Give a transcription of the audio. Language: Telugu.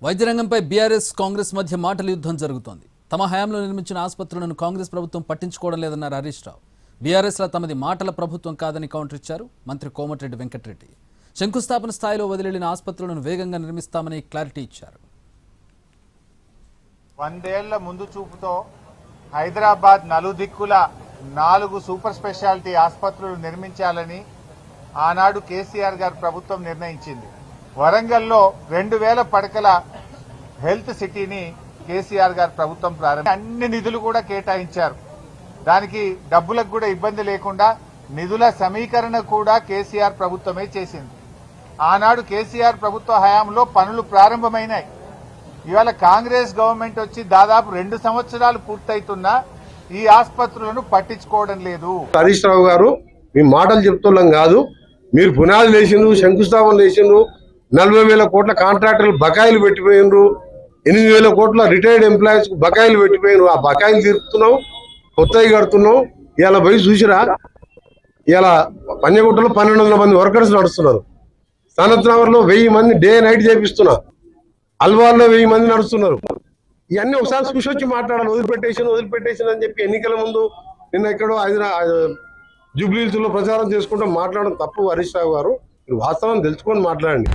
వైద్య రంగంపై బీఆర్ఎస్ కాంగ్రెస్ మధ్య మాటల యుద్ధం జరుగుతోంది. తమ హయాంలో నిర్మించిన ఆసుపత్రులను కాంగ్రెస్ ప్రభుత్వం పట్టించుకోవడం లేదన్నారు హరీష్ రావు. బీఆర్ఎస్లో తమది మాటల ప్రభుత్వం కాదని కౌంటర్ ఇచ్చారు మంత్రి కోమటిరెడ్డి వెంకటరెడ్డి. శంకుస్థాపన స్థాయిలో వదిలిన ఆసుపత్రులను వేగంగా నిర్మిస్తామని క్లారిటీ ఇచ్చారు. 100 ఏళ్ల ముందు చూపుతో హైదరాబాద్ నలుదిక్కుల 4 సూపర్ స్పెషాలిటీ ఆసుపత్రులు నిర్మించాలని ఆనాడు కేసీఆర్ గారి ప్రభుత్వం నిర్ణయించింది. వరంగల్లో 2000 పడకల హెల్త్ సిటీని కేసీఆర్ గారి ప్రభుత్వం ప్రారంభించి అన్ని నిధులు కూడా కేటాయించారు. దానికి డబ్బులకు కూడా ఇబ్బంది లేకుండా నిధుల సమీకరణ కూడా కేసీఆర్ ప్రభుత్వమే చేసింది. ఆనాడు కేసీఆర్ ప్రభుత్వ హయాంలో పనులు ప్రారంభమైనాయి. ఇవాళ కాంగ్రెస్ గవర్నమెంట్ వచ్చి దాదాపు 2 సంవత్సరాలు పూర్తయితున్నా ఈ ఆసుపత్రులను పట్టించుకోవడం లేదు. హరీష్ రావు గారు మీ మాటలు చెప్తున్నాం కాదు, మీరు పునాదులు వేసిండ్రు, శంకుస్థాపనలు వేసిండ్రు, 40,000 కోట్ల కాంట్రాక్టర్లు బకాయిలు పెట్టిపోయినరు, 8,000 కోట్ల రిటైర్డ్ ఎంప్లాయీస్ బకాయిలు పెట్టిపోయినరు. ఆ బకాయిలు తీరుతున్నాం, కొత్తవి కడుతున్నాం. ఇలా పోయి చూసిరా, ఇలా పంజగుట్టలో 1,200 మంది వర్కర్స్ నడుస్తున్నారు. సనత్ నగర్లో 1000 మంది డే నైట్ చేపిస్తున్నా, అల్వార్లో 1000 మంది నడుస్తున్నారు. ఇవన్నీ ఒకసారి చూసి వచ్చి మాట్లాడాలి. వదిలిపెట్టేసాను అని చెప్పి ఎన్నికల ముందు నిన్న ఎక్కడో జూబ్లీహిల్స్ లో ప్రచారం చేసుకుంటూ మాట్లాడడం తప్పు. హరీష్ రావు గారు, మీరు వాస్తవం తెలుసుకొని మాట్లాడండి.